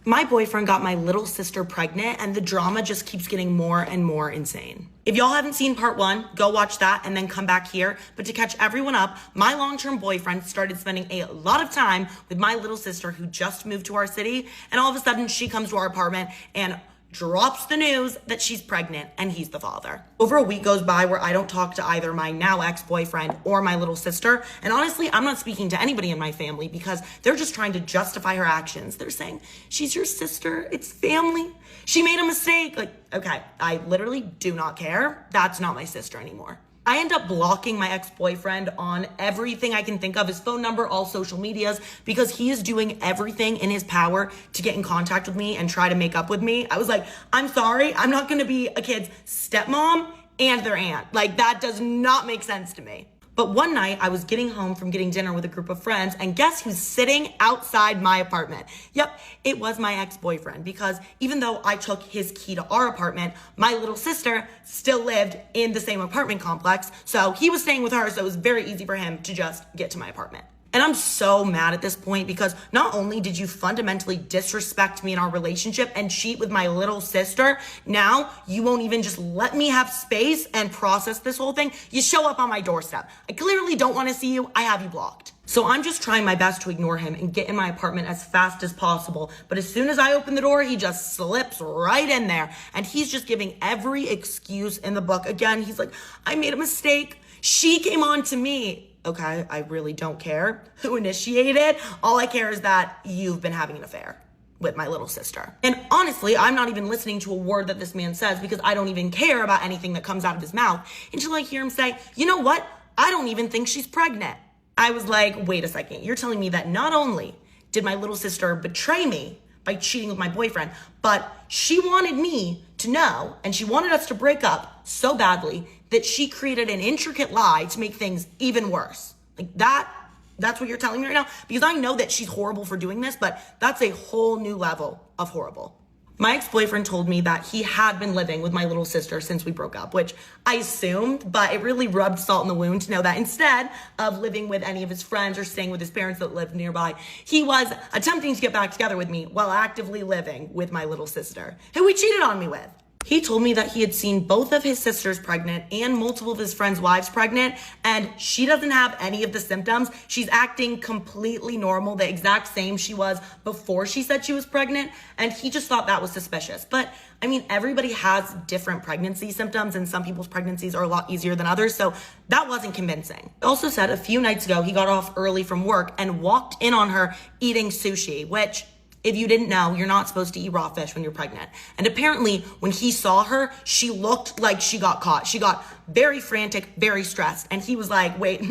My boyfriend got my little sister pregnant, and the drama just keeps getting more and more insane. If y'all haven't seen part 1, go watch that and then come back here. But to catch everyone up, my long-term boyfriend started spending a lot of time with my little sister who just moved to our city, and all of a sudden she comes to our apartment and drops the news that she's pregnant and he's the father. Over a week goes by where I don't talk to either my now ex-boyfriend or my little sister. And honestly, I'm not speaking to anybody in my family because they're just trying to justify her actions. They're saying, she's your sister, it's family. She made a mistake. Like, okay, I literally do not care. That's not my sister anymore. I end up blocking my ex-boyfriend on everything I can think of, his phone number, all social medias, because he is doing everything in his power to get in contact with me and try to make up with me. I was like, I'm sorry, I'm not gonna be a kid's stepmom and their aunt. Like, that does not make sense to me. But one night I was getting home from getting dinner with a group of friends, and guess who's sitting outside my apartment? Yep, it was my ex-boyfriend, because even though I took his key to our apartment, my little sister still lived in the same apartment complex. So he was staying with her, so it was very easy for him to just get to my apartment. And I'm so mad at this point because not only did you fundamentally disrespect me in our relationship and cheat with my little sister, now you won't even just let me have space and process this whole thing. You show up on my doorstep. I clearly don't want to see you. I have you blocked. So I'm just trying my best to ignore him and get in my apartment as fast as possible. But as soon as I open the door, he just slips right in there. And he's just giving every excuse in the book. Again, he's like, I made a mistake. She came on to me. Okay, I really don't care who initiated. All I care is that you've been having an affair with my little sister. And honestly, I'm not even listening to a word that this man says because I don't even care about anything that comes out of his mouth until I hear him say, you know what? I don't even think she's pregnant. I was like, wait a second. You're telling me that not only did my little sister betray me by cheating with my boyfriend, but she wanted me to know, and she wanted us to break up so badly that she created an intricate lie to make things even worse. Like that's what you're telling me right now? Because I know that she's horrible for doing this, but that's a whole new level of horrible. My ex-boyfriend told me that he had been living with my little sister since we broke up, which I assumed, but it really rubbed salt in the wound to know that instead of living with any of his friends or staying with his parents that lived nearby, he was attempting to get back together with me while actively living with my little sister, who he cheated on me with. He told me that he had seen both of his sisters pregnant and multiple of his friends' wives pregnant, and she doesn't have any of the symptoms. She's acting completely normal, the exact same she was before she said she was pregnant, and he just thought that was suspicious. But I mean, everybody has different pregnancy symptoms, and some people's pregnancies are a lot easier than others, so that wasn't convincing. He also said a few nights ago he got off early from work and walked in on her eating sushi, which, if you didn't know, you're not supposed to eat raw fish when you're pregnant. And apparently when he saw her, she looked like she got caught. She got very frantic, very stressed. And he was like, wait,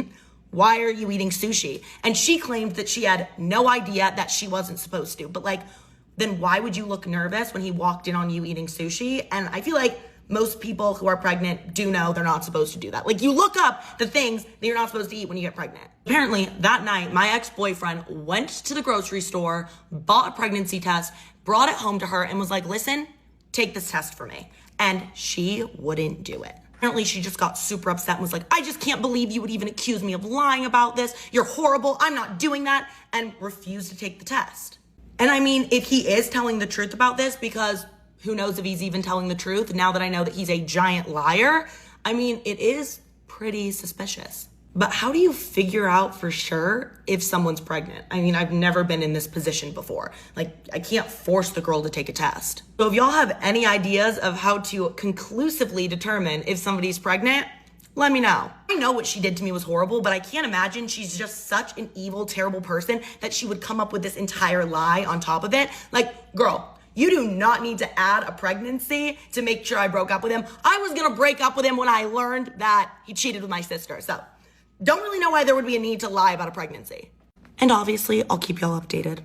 why are you eating sushi? And she claimed that she had no idea that she wasn't supposed to. But like, then why would you look nervous when he walked in on you eating sushi? And I feel like most people who are pregnant do know they're not supposed to do that. Like, you look up the things that you're not supposed to eat when you get pregnant. Apparently, that night, my ex-boyfriend went to the grocery store, bought a pregnancy test, brought it home to her, and was like, listen, take this test for me. And she wouldn't do it. Apparently, she just got super upset and was like, I just can't believe you would even accuse me of lying about this. You're horrible. I'm not doing that. And refused to take the test. And I mean, if he is telling the truth about this, because who knows if he's even telling the truth now that I know that he's a giant liar, I mean, it is pretty suspicious. But how do you figure out for sure if someone's pregnant? I mean, I've never been in this position before. Like, I can't force the girl to take a test. So if y'all have any ideas of how to conclusively determine if somebody's pregnant, let me know. I know what she did to me was horrible, but I can't imagine she's just such an evil, terrible person that she would come up with this entire lie on top of it. Like, girl, you do not need to add a pregnancy to make sure I broke up with him. I was gonna break up with him when I learned that he cheated with my sister. So don't really know why there would be a need to lie about a pregnancy. And obviously, I'll keep y'all updated.